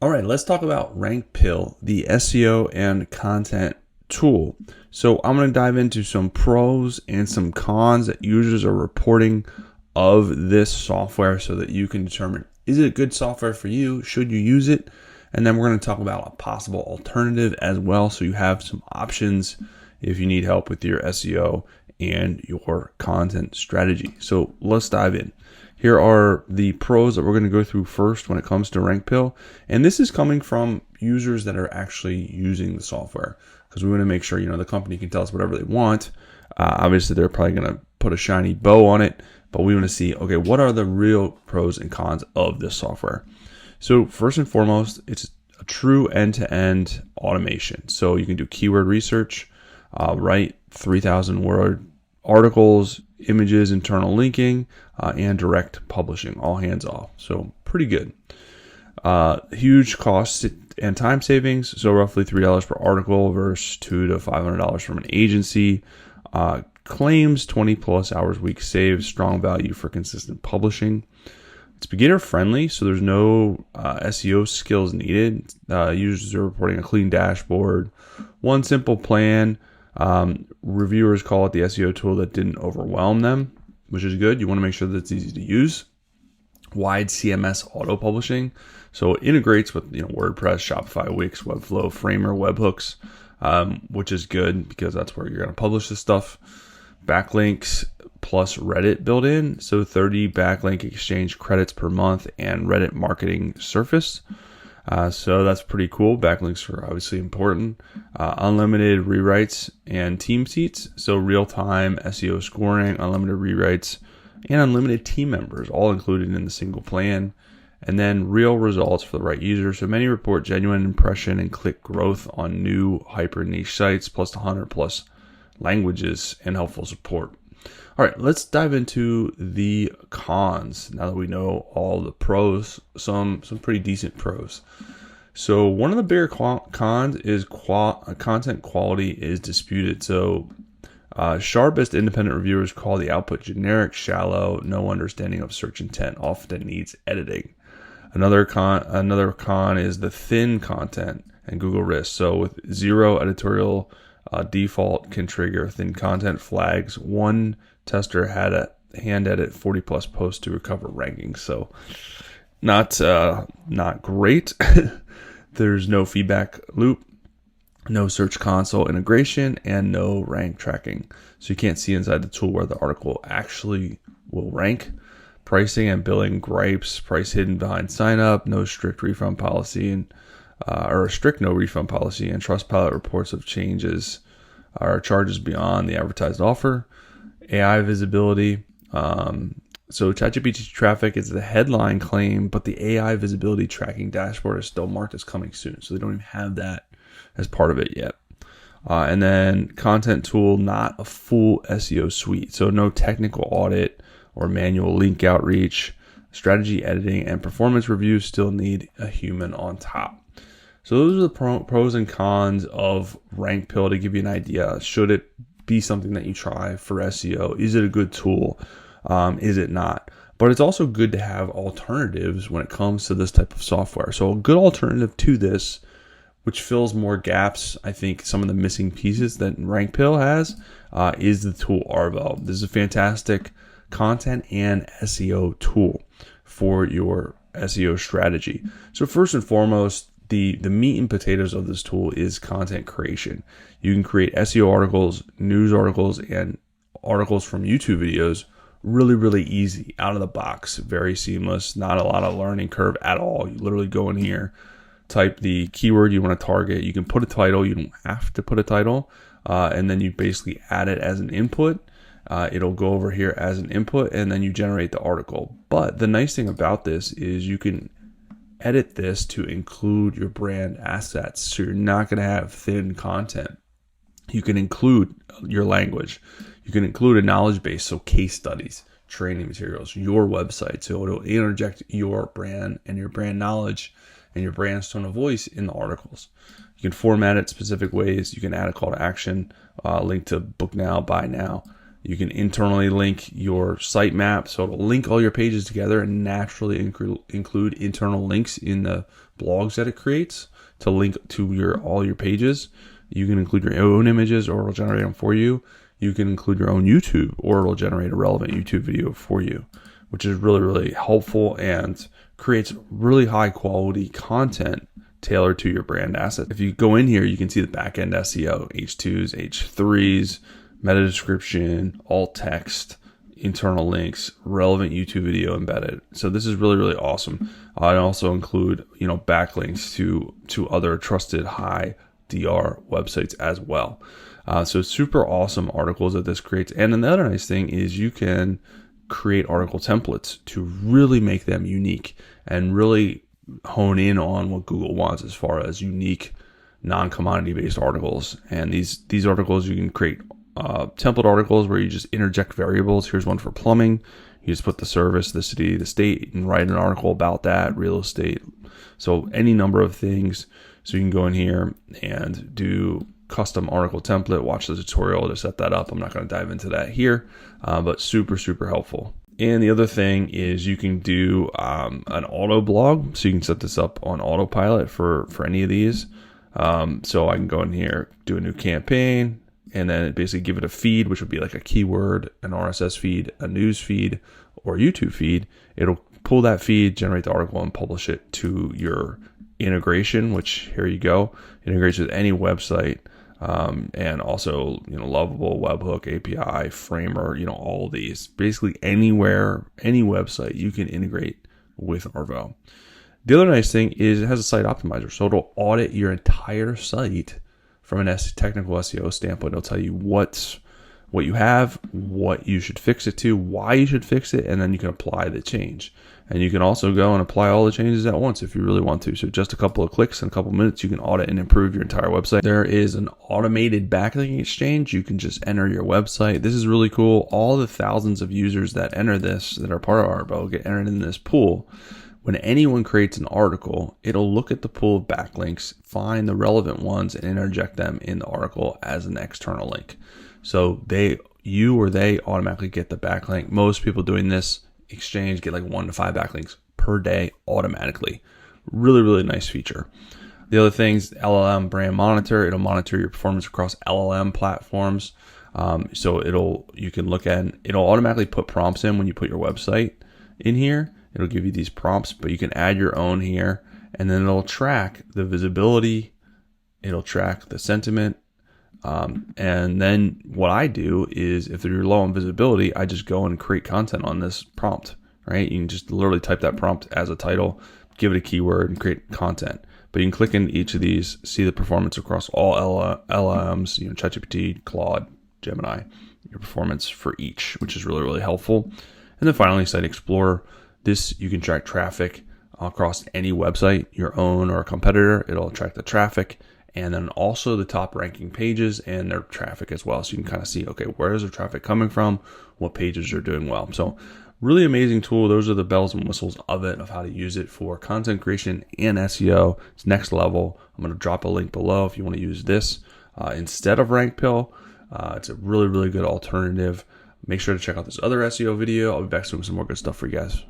All right, let's talk about RankPill, the SEO and content tool. So I'm going to dive into some pros and some cons that users are reporting of this software so that you can determine, is it a good software for you? Should you use it? And then we're going to talk about a possible alternative as well, so you have some options if you need help with your SEO and your content strategy. So let's dive in. Here are the pros that we're going to go through first when it comes to RankPill. And this is coming from users that are actually using the software, because we want to make sure, the company can tell us whatever they want. Obviously, they're probably going to put a shiny bow on it, but we want to see, okay, what are the real pros and cons of this software? So first and foremost, it's a true end-to-end automation. So you can do keyword research, write 3,000 word articles, images, internal linking, and direct publishing, all hands off. So pretty good. Huge cost and time savings. So roughly $3 per article versus $200 to $500 from an agency. Claims 20 plus hours a week saved. Strong value for consistent publishing. It's beginner friendly, so there's no SEO skills needed. Users are reporting a clean dashboard, one simple plan. Reviewers call it the SEO tool that didn't overwhelm them, which is good. You want to make sure that it's easy to use. Wide CMS auto publishing, so it integrates with WordPress, Shopify, Wix, Webflow, Framer, webhooks, which is good because that's where you're going to publish this stuff. Backlinks plus Reddit built in, so 30 backlink exchange credits per month and Reddit marketing surface. So that's pretty cool. Backlinks are obviously important. Unlimited rewrites and team seats. So real-time SEO scoring, unlimited rewrites, and unlimited team members, all included in the single plan. And then real results for the right user. So many report genuine impression and click growth on new hyper niche sites, plus 100 plus languages and helpful support. All right, let's dive into the cons. Now that we know all the pros, some pretty decent pros. So one of the bigger cons is content quality is disputed. So sharpest independent reviewers call the output generic, shallow, no understanding of search intent, often needs editing. Another con is the thin content and Google risk. So with zero editorial default can trigger thin content flags. One tester had a hand edit 40 plus posts to recover rankings. So not great. There's no feedback loop, no search console integration, and no rank tracking. So you can't see inside the tool where the article actually will rank. Pricing and billing gripes, price hidden behind sign up, no strict refund policy, and or a strict no refund policy, and Trustpilot reports of changes or charges beyond the advertised offer. AI visibility. So ChatGPT traffic is the headline claim, but the AI visibility tracking dashboard is still marked as coming soon. So they don't even have that as part of it yet. And then content tool, not a full SEO suite. So no technical audit or manual link outreach. Strategy editing and performance reviews still need a human on top. So those are the pros and cons of RankPill to give you an idea. Should it be something that you try for SEO? Is it a good tool? Is it not? But it's also good to have alternatives when it comes to this type of software. So a good alternative to this, which fills more gaps, I think some of the missing pieces that RankPill has, is the tool Arvow. This is a fantastic content and SEO tool for your SEO strategy. So first and foremost, the meat and potatoes of this tool is content creation. You can create SEO articles, news articles, and articles from YouTube videos really, really easy, out of the box, very seamless, not a lot of learning curve at all. You literally go in here, type the keyword you want to target. You can put a title. You don't have to put a title. And then you basically add it as an input. It'll go over here as an input, and then you generate the article. But the nice thing about this is you can edit this to include your brand assets. So you're not going to have thin content. You can include your language. You can include a knowledge base, so case studies, training materials, your website. So it'll interject your brand and your brand knowledge and your brand tone of voice in the articles. You can format it specific ways. You can add a call to action, link to book now, buy now. You can internally link your sitemap, so it'll link all your pages together and naturally include internal links in the blogs that it creates to link to all your pages. You can include your own images or it'll generate them for you. You can include your own YouTube or it'll generate a relevant YouTube video for you, which is really, really helpful and creates really high quality content tailored to your brand asset. If you go in here, you can see the backend SEO, H2s, H3s, meta description, alt text, internal links, relevant YouTube video embedded. So this is really, really awesome. I also include, backlinks to other trusted high DR websites as well. So super awesome articles that this creates. And then the other nice thing is you can create article templates to really make them unique and really hone in on what Google wants as far as unique non-commodity based articles. And these articles, you can create template articles where you just interject variables. Here's one for plumbing. You just put the service, the city, the state, and write an article about that, real estate. So any number of things. So you can go in here and do custom article template, watch the tutorial to set that up. I'm not going to dive into that here, but super, super helpful. And the other thing is you can do an auto blog. So you can set this up on autopilot for any of these. So I can go in here, do a new campaign, and then basically give it a feed, which would be like a keyword, an RSS feed, a news feed, or YouTube feed. It'll pull that feed, generate the article, and publish it to your integration, which here you go. It integrates with any website, and also, Lovable, Webhook, API, Framer, all of these. Basically anywhere, any website, you can integrate with Arvow. The other nice thing is it has a site optimizer, so it'll audit your entire site from an technical SEO standpoint. It'll tell you what you have, what you should fix it to, why you should fix it, and then you can apply the change. And you can also go and apply all the changes at once if you really want to. So just a couple of clicks in a couple of minutes, you can audit and improve your entire website. There is an automated backlink exchange. You can just enter your website. This is really cool. All the thousands of users that enter this, that are part of Arvow, get entered in this pool. When anyone creates an article, it'll look at the pool of backlinks, find the relevant ones, and interject them in the article as an external link. So you or they automatically get the backlink. Most people doing this exchange get like 1 to 5 backlinks per day automatically. Really, really nice feature. The other things, LLM brand monitor. It'll monitor your performance across LLM platforms. So you can look at, it'll automatically put prompts in when you put your website in here. It'll give you these prompts, but you can add your own here, and then it'll track the visibility. It'll track the sentiment. And then what I do is if you're low on visibility, I just go and create content on this prompt, right? You can just literally type that prompt as a title, give it a keyword, and create content. But you can click into each of these, see the performance across all LLMs, ChatGPT, Claude, Gemini, your performance for each, which is really, really helpful. And then finally, Site Explorer. This, you can track traffic across any website, your own or a competitor. It'll track the traffic, and then also the top ranking pages and their traffic as well. So you can kind of see, okay, where is the traffic coming from? What pages are doing well? So really amazing tool. Those are the bells and whistles of it, of how to use it for content creation and SEO. It's next level. I'm going to drop a link below if you want to use this instead of RankPill. It's a really, really good alternative. Make sure to check out this other SEO video. I'll be back soon with some more good stuff for you guys.